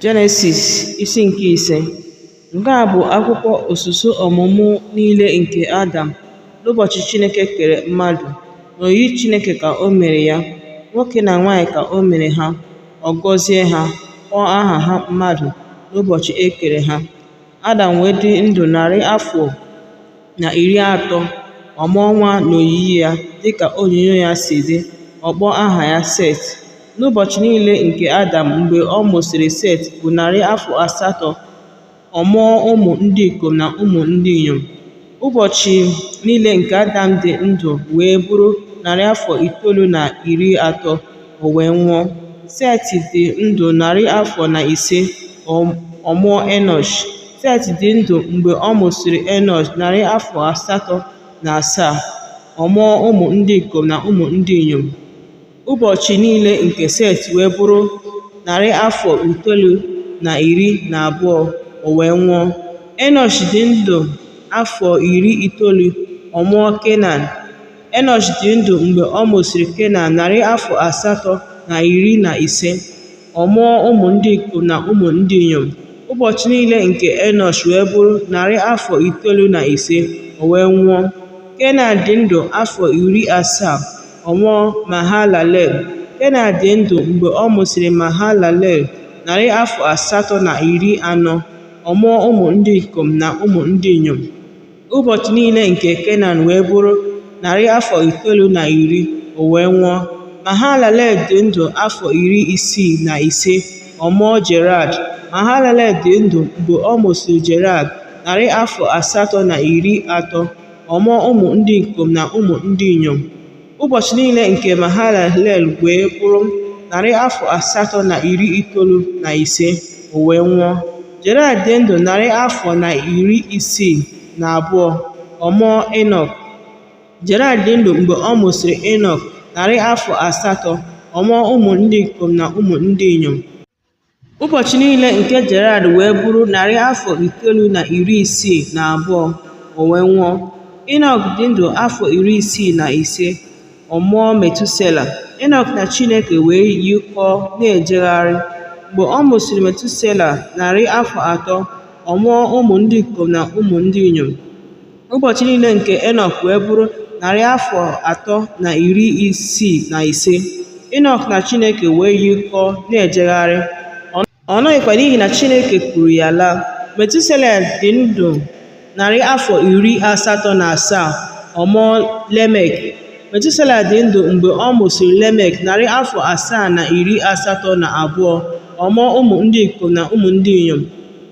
Jenesis isi nke 5. Nke a bụ akwụkwọ ọsụsụ ọmụmụ niile nke Adam n'ụbọchị Chineke kere mmadụ. N'oyiyi Chineke ka o mere ya, nwoke na nwanyị ka o mere ha. Ọ gọzie ha, kpọọ aha ha mmadụ n'ụbọchị e kere ha. Adam wee dị ndụ narị afọ na 30. Ọ mụọ nwa n'oyiyi ya, dịka onyinyo ya si dị. Ọ kpọọ aha ya Set. N'ụbọchị niile nke Adam mgbe ọ mụsịrị Set bụ narị afọ 8. Ọ mụọ ụmụ ndị ikom na ụmụ ndị inyom. Ụbọchị niile nke Adam dị ndụ wee bụrụ narị afọ 930. O wee nwụọ. Set dị ndụ narị afọ na 5. Ọ mụọ Enosh. Set dị ndụ mgbe ọ mụsịrị Enosh narị afọ 87. Ọ mụọ ụmụ ndị ikom na ụmụ ndị inyom. Ụbọchị niile nke Set wee bụrụ narị afọ 912. O wee nwụọ. Enosh dị ndụ afọ 90. Ọ mụọ Kenan. Enosh dị ndụ mgbe ọ mụsịrị Kenan narị afọ 815. Ọ mụọ ụmụ ndị ikom na ụmụ ndị inyom. Ụbọchị niile nke Enosh wee bụrụ narị afọ 95. O wee nwụọ. Kenan dị ndụ afọ 70. Ọ mụọ Mahalalel. Kenan dị ndụ mgbe ọ mụsịrị Mahalalel narị afọ 840. Ọ mụọ ụmụ ndị ikom na ụmụ ndị inyom. Ụbọchị niile nke Kenan wee bụrụ narị afọ 910. O wee nwụọ. Mahalalel dị ndụ afọ 65. Ọ mụọ Jared. Mahalalel dị ndụ mgbe ọ mụsịrị Jared narị afọ 830. Ọ mụọ ụmụ ndị ikom na ụmụ ndị inyom. Ụbọchị niile nke Mahalalel wee bụrụ narị afọ 895. O wee nwụọ. Jared dị ndụ narị afọ na 62. Ọ mụọ Enọk. Jared dị ndụ mgbe ọ mụsịrị Enọk narị afọ 8. Ọ mụọ ụmụ ndị ikom na ụmụ ndị inyom. Ụbọchị niile nke Jared wee bụrụ narị afọ 962. O wee nwụọ. Enọk dị ndụ afọ 65. Ọ mụọ Metusela. Enọk na Chineke wee yikọọ na-ejegharị. Mgbe ọ mụsịrị Metusela narị afọ 3. Ọ mụọ ụmụ ndị ikom na ụmụ ndị inyom. Ụbọchị niile nke Enọk wee bụrụ narị afọ 365. Enọk na Chineke wee yikọọ na-ejegharị. Ọ nọghịkwa n'ihi na Chineke kwuru ya laa. Metusela dị ndụ narị afọ 87. Ọ mụọ Lemek. Metusela dị ndụ mgbe ọ mụsịrị Lemek narị afọ 782. Ọ mụọ ụmụ ndị ikom na ụmụ ndị inyom.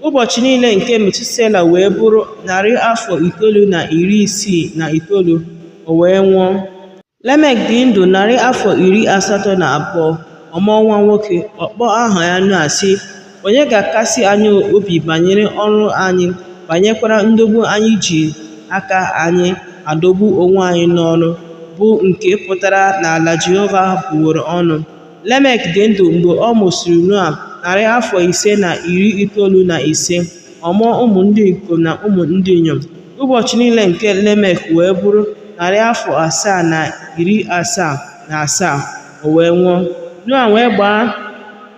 Ụbọchị niile nke Metusela wee bụrụ narị afọ 969. O wee nwụọ. Lemek dị ndụ narị afọ 82. Ọ mụọ nwa nwoke. Ọ kpọọ aha ya Noa sị, onye ga-akasị anyị obi banyere ọrụ anyị, banyekwara ndọgbu anyị ji aka anyị adọgbu onwe anyị n'ọrụ, bụ nke pụtara n'ala Jehova bụworo ọnụ. Lemek dị ndụ mgbe ọ mụsịrị Noa narị afọ 595. Ọ mụọ ụmụ ndị ikom na ụmụ ndị inyom. Ụbọchị niile nke Lemek wee bụrụ narị afọ 777. O wee nwụọ. Noa wee gbaa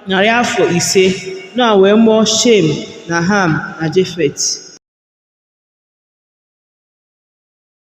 narị afọ 5. Noa wee mụọ Shem na Ham na Jefet.